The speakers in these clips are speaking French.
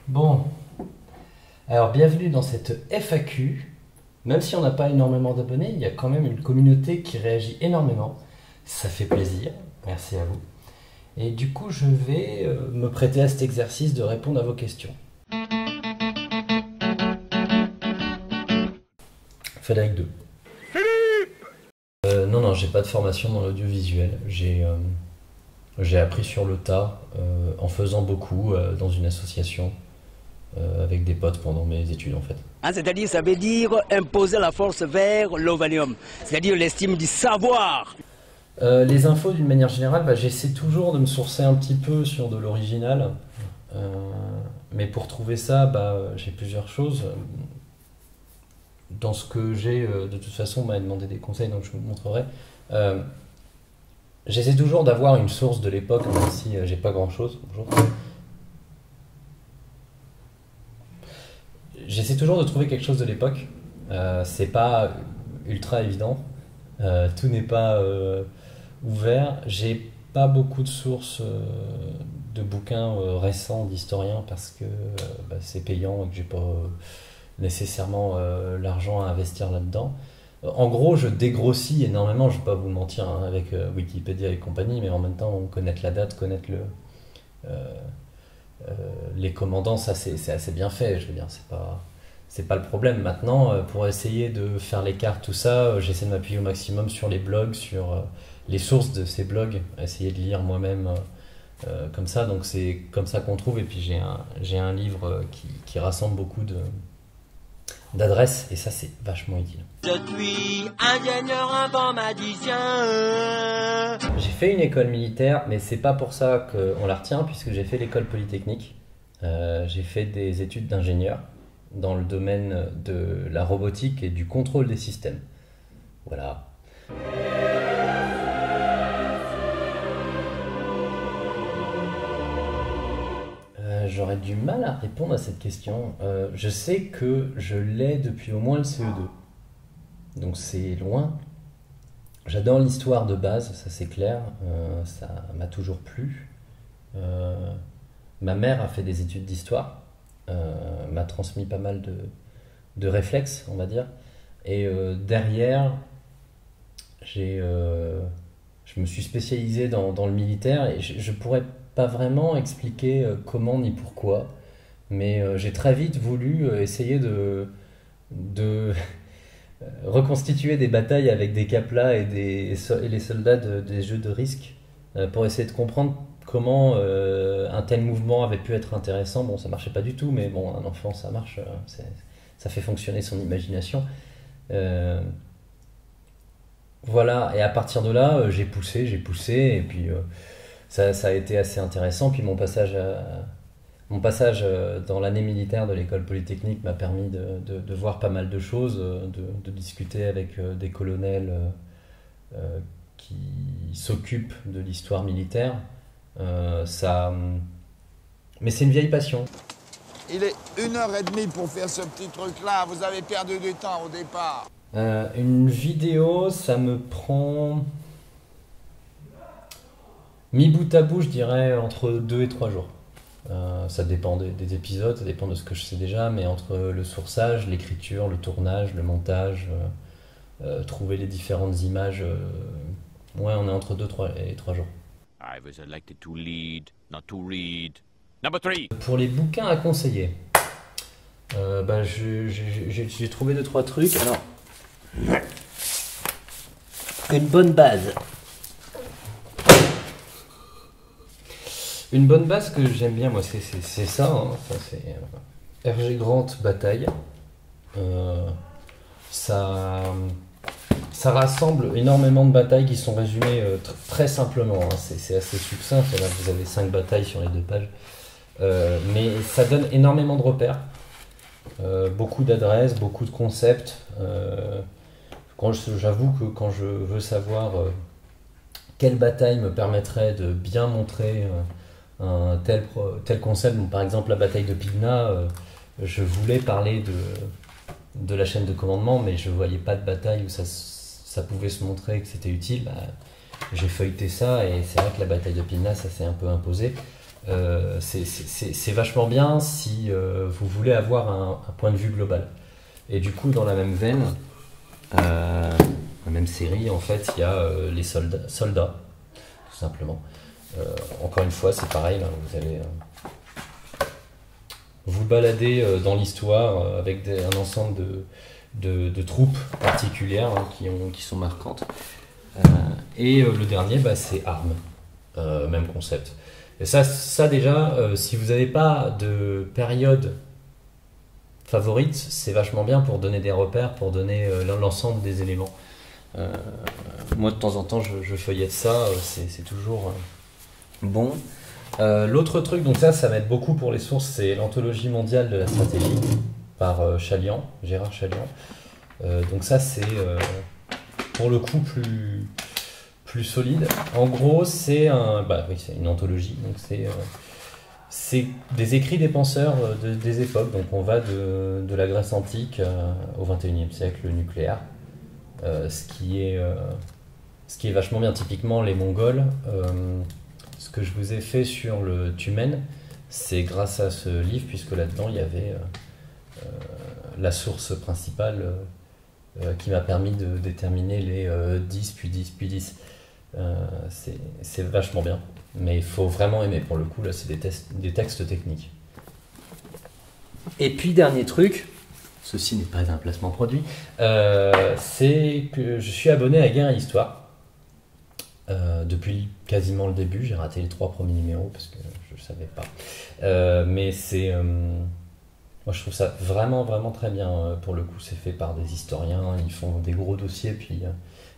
Bon, alors bienvenue dans cette FAQ. Même si on n'a pas énormément d'abonnés, il y a quand même une communauté qui réagit énormément. Ça fait plaisir, merci à vous. Et du coup, je vais me prêter à cet exercice de répondre à vos questions. Frédéric 2. Non, j'ai pas de formation dans l'audiovisuel. J'ai appris sur le tas en faisant beaucoup dans une association avec des potes pendant mes études en fait. C'est-à-dire, ça veut dire imposer la force vers l'ovanium, c'est-à-dire l'estime du savoir. Les infos d'une manière générale, j'essaie toujours de me sourcer un petit peu sur de l'original. Mais pour trouver ça, j'ai plusieurs choses. Dans ce que j'ai, de toute façon, on m'a demandé des conseils, donc je vous montrerai. J'essaie toujours d'avoir une source de l'époque, même si j'ai pas grand-chose. Bonjour. J'essaie toujours de trouver quelque chose de l'époque. C'est pas ultra évident. Tout n'est pas ouvert. J'ai pas beaucoup de sources de bouquins récents d'historiens parce que c'est payant et que j'ai pas nécessairement l'argent à investir là-dedans. En gros, je dégrossis énormément, je vais pas vous mentir, hein, avec Wikipédia et compagnie, mais en même temps, connaître la date, connaître les commandants, ça c'est assez bien fait, je veux dire, c'est pas le problème. Maintenant, pour essayer de faire les cartes, tout ça, j'essaie de m'appuyer au maximum sur les blogs, sur les sources de ces blogs, essayer de lire moi-même comme ça, donc c'est comme ça qu'on trouve, et puis j'ai un livre qui rassemble beaucoup d'adresses, et ça c'est vachement utile. Je suis ingénieur informaticien. J'ai fait une école militaire, mais c'est pas pour ça qu'on la retient, puisque j'ai fait l'école polytechnique. J'ai fait des études d'ingénieur dans le domaine de la robotique et du contrôle des systèmes. Voilà. J'aurais du mal à répondre à cette question. Je sais que je l'ai depuis au moins le CE2. Donc c'est loin. J'adore l'histoire de base, ça c'est clair. Ça m'a toujours plu. Ma mère a fait des études d'histoire. M'a transmis pas mal de réflexes, on va dire. Et derrière, je me suis spécialisé dans le militaire et je pourrais pas vraiment expliquer comment ni pourquoi, mais j'ai très vite voulu essayer de reconstituer des batailles avec des Kapla et les soldats des jeux de risque pour essayer de comprendre comment un tel mouvement avait pu être intéressant. Bon, ça marchait pas du tout, mais bon, un enfant, ça marche, ça fait fonctionner son imagination. Voilà, et à partir de là, j'ai poussé, et puis ça a été assez intéressant. Puis mon passage dans l'année militaire de l'école polytechnique m'a permis de voir pas mal de choses, de discuter avec des colonels qui s'occupent de l'histoire militaire. Mais c'est une vieille passion. Il est 1h30 pour faire ce petit truc-là. Vous avez perdu du temps au départ. Une vidéo, ça me prend... Mi bout à bout, je dirais entre 2 et 3 jours. Ça dépend des épisodes, ça dépend de ce que je sais déjà, mais entre le sourçage, l'écriture, le tournage, le montage, trouver les différentes images, ouais, on est entre 2 et 3 jours. I was elected to lead, not to read. Number 3. Pour les bouquins à conseiller, j'ai trouvé 2-3 trucs. Alors, une bonne base. Une bonne base que j'aime bien, moi, c'est ça. Hein. C'est R.G. Grant Bataille. Ça rassemble énormément de batailles qui sont résumées très simplement. Hein. C'est assez succinct. Là, vous avez 5 batailles sur les 2 pages. Mais ça donne énormément de repères. Beaucoup d'adresses, beaucoup de concepts. J'avoue que quand je veux savoir quelle bataille me permettrait de bien montrer un tel concept, donc par exemple la bataille de Pydna, je voulais parler de la chaîne de commandement, mais je voyais pas de bataille où ça pouvait se montrer que c'était utile. J'ai feuilleté ça et c'est vrai que la bataille de Pydna, ça s'est un peu imposé. C'est vachement bien si vous voulez avoir un point de vue global. Et du coup, dans la même veine, la même série, en fait, il y a les soldats, tout simplement. Encore une fois, c'est pareil, là, vous allez vous balader dans l'histoire avec un ensemble de troupes particulières hein, qui sont marquantes. Et le dernier, bah, c'est Armes, même concept. Et ça déjà, si vous n'avez pas de période favorite, c'est vachement bien pour donner des repères, pour donner l'ensemble des éléments. Moi, de temps en temps, je feuillette ça, c'est toujours bon. L'autre truc, donc ça m'aide beaucoup pour les sources, c'est l'anthologie mondiale de la stratégie par Chalian, Gérard Chalian. Donc ça, c'est pour le coup plus solide. En gros, c'est une anthologie, donc c'est des écrits des penseurs des époques. Donc on va de la Grèce antique au XXIe siècle, le nucléaire. Ce qui est vachement bien. Typiquement, les Mongols, ce que je vous ai fait sur le Tumen, c'est grâce à ce livre, puisque là-dedans, il y avait la source principale qui m'a permis de déterminer les 10, puis 10, puis 10. C'est vachement bien. Mais il faut vraiment aimer, pour le coup, là, c'est des textes techniques. Et puis, dernier truc, ceci n'est pas un placement produit, c'est que je suis abonné à Guerre et Histoire. Depuis quasiment le début, j'ai raté les 3 premiers numéros parce que je ne savais pas. Mais moi je trouve ça vraiment vraiment très bien. Pour le coup, c'est fait par des historiens, ils font des gros dossiers, puis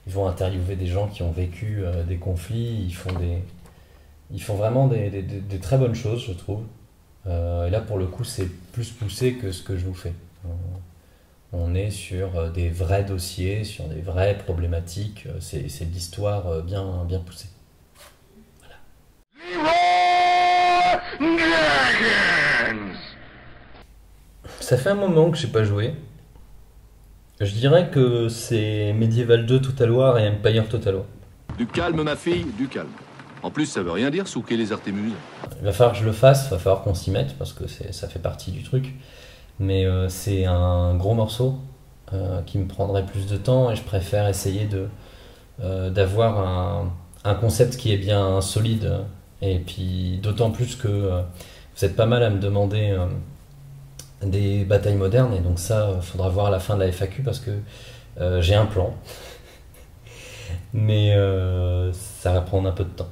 ils vont interviewer des gens qui ont vécu des conflits, ils font vraiment des très bonnes choses, je trouve. Et là, pour le coup, c'est plus poussé que ce que je vous fais. On est sur des vrais dossiers, sur des vraies problématiques. C'est de l'histoire bien poussée. Voilà. Ça fait un moment que je n'ai pas joué. Je dirais que c'est Medieval 2 Total War et Empire Total War. Du calme, ma fille, du calme. En plus, ça veut rien dire souquer les Artémuses. Il va falloir que je le fasse, il va falloir qu'on s'y mette parce que ça fait partie du truc. Mais c'est un gros morceau qui me prendrait plus de temps et je préfère essayer d'avoir un concept qui est bien solide. Et puis d'autant plus que vous êtes pas mal à me demander des batailles modernes et donc ça, il faudra voir à la fin de la FAQ parce que j'ai un plan. Mais ça va prendre un peu de temps.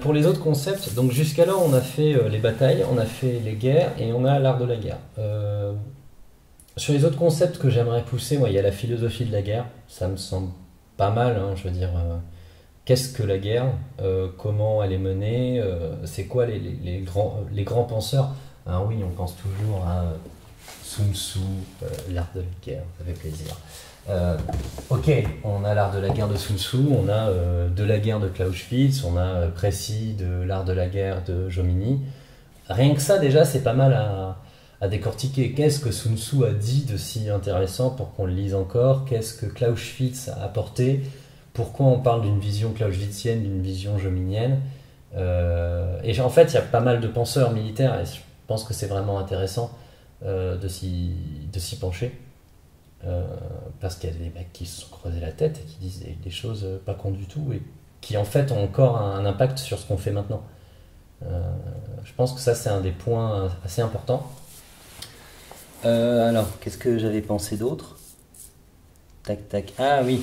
Pour les autres concepts, donc jusqu'alors on a fait les batailles, on a fait les guerres et on a l'art de la guerre. Sur les autres concepts que j'aimerais pousser, il y a la philosophie de la guerre, ça me semble pas mal, hein, je veux dire, qu'est-ce que la guerre, comment elle est menée, c'est quoi les grands penseurs. Ah oui, on pense toujours à Sun Tzu, l'art de la guerre, ça fait plaisir. Ok, on a l'art de la guerre de Sun Tzu, on a de la guerre de Clausewitz, on a précis de l'art de la guerre de Jomini. Rien que ça, déjà, c'est pas mal à décortiquer. Qu'est-ce que Sun Tzu a dit de si intéressant pour qu'on le lise encore? Qu'est-ce que Clausewitz a apporté? Pourquoi on parle d'une vision clausewitzienne, d'une vision jominienne? Et en fait, il y a pas mal de penseurs militaires et je pense que c'est vraiment intéressant de s'y pencher. Parce qu'il y a des mecs qui se sont creusés la tête et qui disent des choses pas con du tout et qui en fait ont encore un impact sur ce qu'on fait maintenant. Je pense que ça c'est un des points assez importants. Alors, qu'est-ce que j'avais pensé d'autre? Tac tac. Ah oui.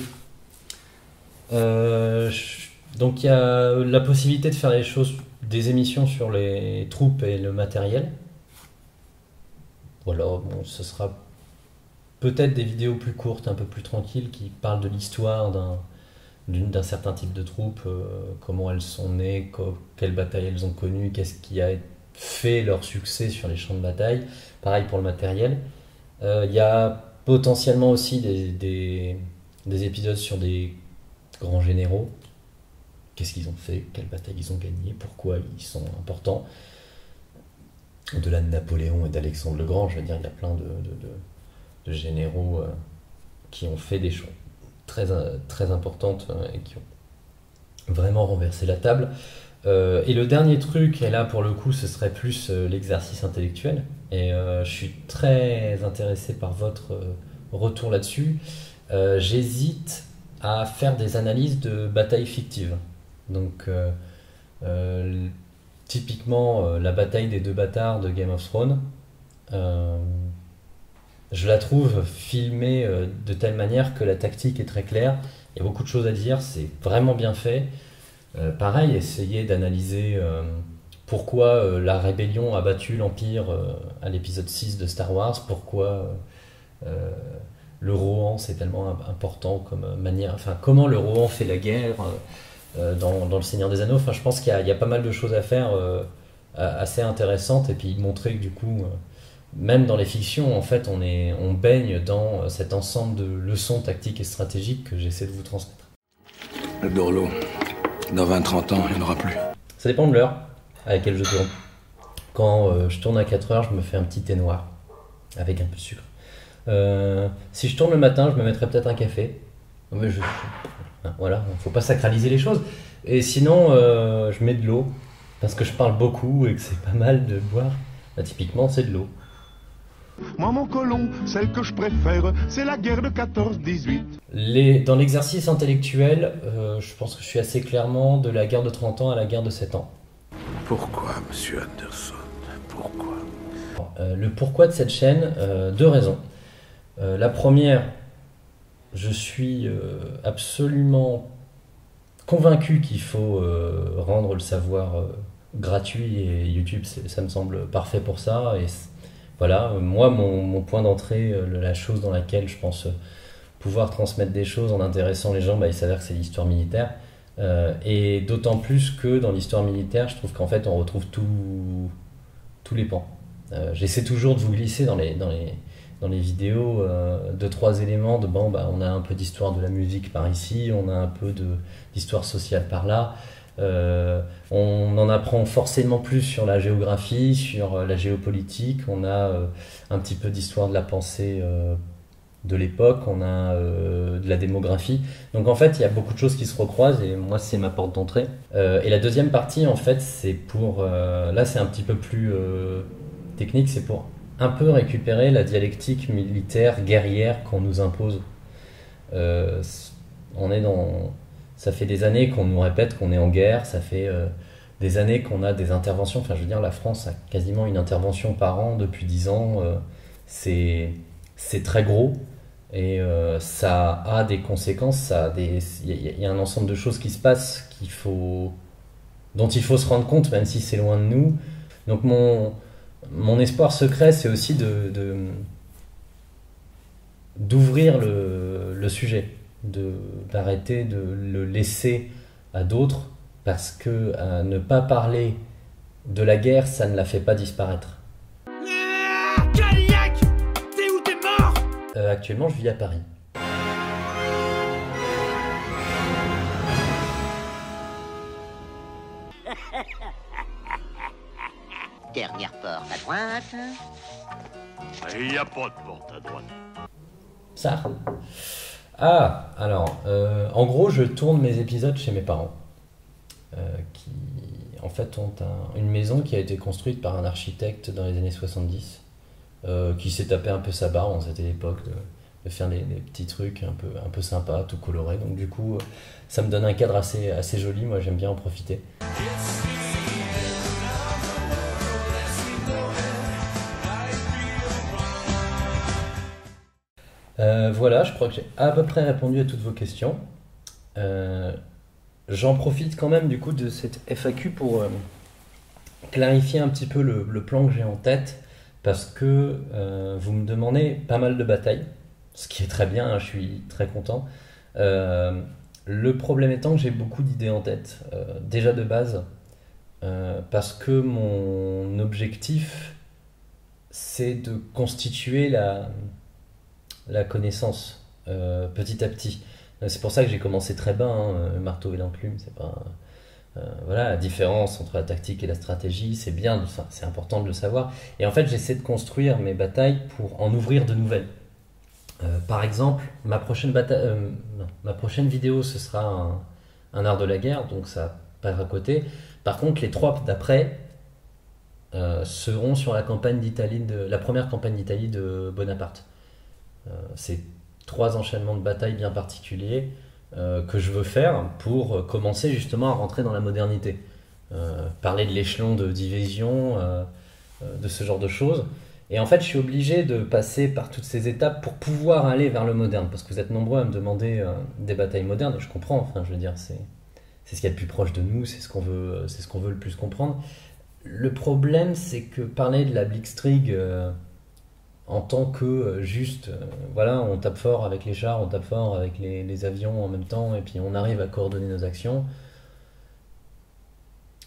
Donc il y a la possibilité de faire des émissions sur les troupes et le matériel. Voilà, bon, ce sera peut-être des vidéos plus courtes, un peu plus tranquilles, qui parlent de l'histoire d'un certain type de troupe, comment elles sont nées, quelles batailles elles ont connues, qu'est-ce qui a fait leur succès sur les champs de bataille. Pareil pour le matériel. Il y a potentiellement aussi des épisodes sur des grands généraux. Qu'est-ce qu'ils ont fait, quelles batailles ils ont gagnées, pourquoi ils sont importants. Au-delà de Napoléon et d'Alexandre le Grand, je veux dire, il y a plein de généraux qui ont fait des choses très importantes et qui ont vraiment renversé la table. Et le dernier truc, et là pour le coup ce serait plus l'exercice intellectuel, et je suis très intéressé par votre retour là-dessus. J'hésite à faire des analyses de batailles fictives. Donc typiquement la bataille des deux bâtards de Game of Thrones, je la trouve filmée de telle manière que la tactique est très claire, il y a beaucoup de choses à dire, c'est vraiment bien fait. Pareil, essayer d'analyser pourquoi la rébellion a battu l'Empire à l'épisode 6 de Star Wars, pourquoi le Rohan c'est tellement important comme manière, enfin comment le Rohan fait la guerre dans le Seigneur des Anneaux. Enfin, je pense qu'il y a pas mal de choses à faire assez intéressantes, et puis montrer que du coup, même dans les fictions, en fait, on baigne dans cet ensemble de leçons tactiques et stratégiques que j'essaie de vous transmettre. Le Dorlo, dans 20-30 ans, il n'y en aura plus. Ça dépend de l'heure à laquelle je tourne. Quand je tourne à 4 heures, je me fais un petit thé noir avec un peu de sucre. Si je tourne le matin, je me mettrai peut-être un café. Mais voilà, il ne faut pas sacraliser les choses. Et sinon, je mets de l'eau, parce que je parle beaucoup et que c'est pas mal de boire. Bah, typiquement, c'est de l'eau. Moi, mon colon, celle que je préfère, c'est la guerre de 14-18. Dans l'exercice intellectuel, je pense que je suis assez clairement de la guerre de 30 ans à la guerre de 7 ans. Pourquoi, monsieur Anderson? Pourquoi? Le pourquoi de cette chaîne, deux raisons. La première, je suis absolument convaincu qu'il faut rendre le savoir gratuit, et YouTube, ça me semble parfait pour ça. Et voilà, moi, mon point d'entrée, la chose dans laquelle je pense pouvoir transmettre des choses en intéressant les gens, il s'avère que c'est l'histoire militaire. Et d'autant plus que dans l'histoire militaire, je trouve qu'en fait, on retrouve tous les pans. J'essaie toujours de vous glisser dans les vidéos 2-3 éléments on a un peu d'histoire de la musique par ici, on a un peu d'histoire sociale par là. On en apprend forcément plus sur la géographie, sur la géopolitique, on a un petit peu d'histoire de la pensée de l'époque, on a de la démographie. Donc en fait, il y a beaucoup de choses qui se recroisent, et moi, c'est ma porte d'entrée. Et la deuxième partie, en fait, c'est pour... là, c'est un petit peu plus technique, c'est pour un peu récupérer la dialectique militaire, guerrière qu'on nous impose. Ça fait des années qu'on nous répète qu'on est en guerre, ça fait des années qu'on a des interventions. Enfin, je veux dire, la France a quasiment une intervention par an depuis 10 ans. C'est très gros, et ça a des conséquences. Il y a un ensemble de choses qui se passent dont il faut se rendre compte, même si c'est loin de nous. Donc mon espoir secret, c'est aussi d'ouvrir le sujet, d'arrêter de le laisser à d'autres, parce que ne pas parler de la guerre, ça ne la fait pas disparaître. Cadillac, t'es où, t'es mort? Actuellement, je vis à Paris. Dernière porte à droite. Il n'y a pas de porte à droite. Ça. Ah, alors, en gros, je tourne mes épisodes chez mes parents, qui, en fait, ont une maison qui a été construite par un architecte dans les années 70, qui s'est tapé un peu sa barre. C'était l'époque de faire des petits trucs un peu sympas, tout colorés. Donc du coup, ça me donne un cadre assez joli. Moi, j'aime bien en profiter. Voilà, je crois que j'ai à peu près répondu à toutes vos questions. J'en profite quand même du coup de cette FAQ pour clarifier un petit peu le plan que j'ai en tête, parce que vous me demandez pas mal de batailles, ce qui est très bien, hein, je suis très content. Le problème étant que j'ai beaucoup d'idées en tête, déjà de base, parce que mon objectif, c'est de constituer la connaissance petit à petit. C'est pour ça que j'ai commencé très bas, hein, marteau et l'enclume, c'est pas... voilà, la différence entre la tactique et la stratégie, c'est bien, c'est important de le savoir. Et en fait, j'essaie de construire mes batailles pour en ouvrir de nouvelles. Par exemple, ma prochaine vidéo, ce sera un art de la guerre, donc ça passe à côté. Par contre, les 3 d'après seront sur la première campagne d'Italie de Bonaparte. C'est 3 enchaînements de batailles bien particuliers que je veux faire pour commencer justement à rentrer dans la modernité. Parler de l'échelon de division, de ce genre de choses. Et en fait, je suis obligé de passer par toutes ces étapes pour pouvoir aller vers le moderne, parce que vous êtes nombreux à me demander des batailles modernes, et je comprends, enfin, je veux dire, c'est ce qu'il y a de plus proche de nous, c'est ce qu'on veut le plus comprendre. Le problème, c'est que parler de la Blitzkrieg en tant que juste, voilà, on tape fort avec les chars, on tape fort avec les avions en même temps, et puis on arrive à coordonner nos actions,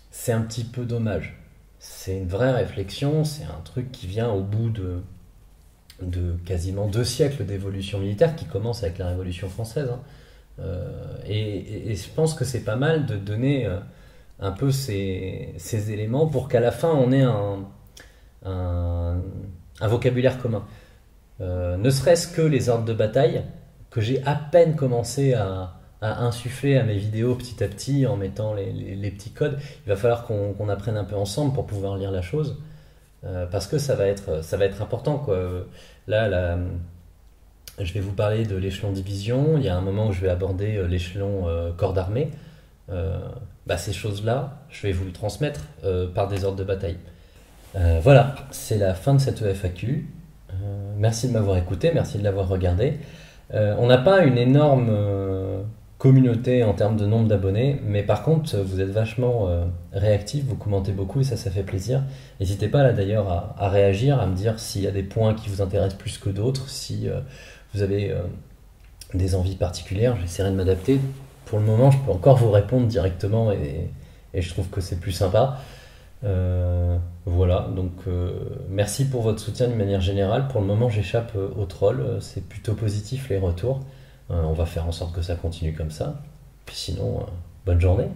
c'est un petit peu dommage. C'est une vraie réflexion, c'est un truc qui vient au bout de quasiment 2 siècles d'évolution militaire, qui commence avec la Révolution française. Hein. Et je pense que c'est pas mal de donner un peu ces éléments pour qu'à la fin on ait un vocabulaire commun. Ne serait-ce que les ordres de bataille, que j'ai à peine commencé à insuffler à mes vidéos petit à petit en mettant les petits codes. Il va falloir qu'on apprenne un peu ensemble pour pouvoir lire la chose, parce que ça va être important, quoi. Là, je vais vous parler de l'échelon division, il y a un moment où je vais aborder l'échelon corps d'armée. Ces choses-là, je vais vous le transmettre par des ordres de bataille. Voilà, c'est la fin de cette FAQ. Merci de m'avoir écouté, merci de l'avoir regardé. On n'a pas une énorme communauté en termes de nombre d'abonnés, mais par contre vous êtes vachement réactifs, vous commentez beaucoup et ça fait plaisir. N'hésitez pas là d'ailleurs à réagir, à me dire s'il y a des points qui vous intéressent plus que d'autres, si vous avez des envies particulières, j'essaierai de m'adapter. Pour le moment je peux encore vous répondre directement et je trouve que c'est plus sympa. Voilà, donc merci pour votre soutien d'une manière générale. Pour le moment j'échappe aux trolls, c'est plutôt positif les retours. On va faire en sorte que ça continue comme ça. Puis sinon, bonne journée.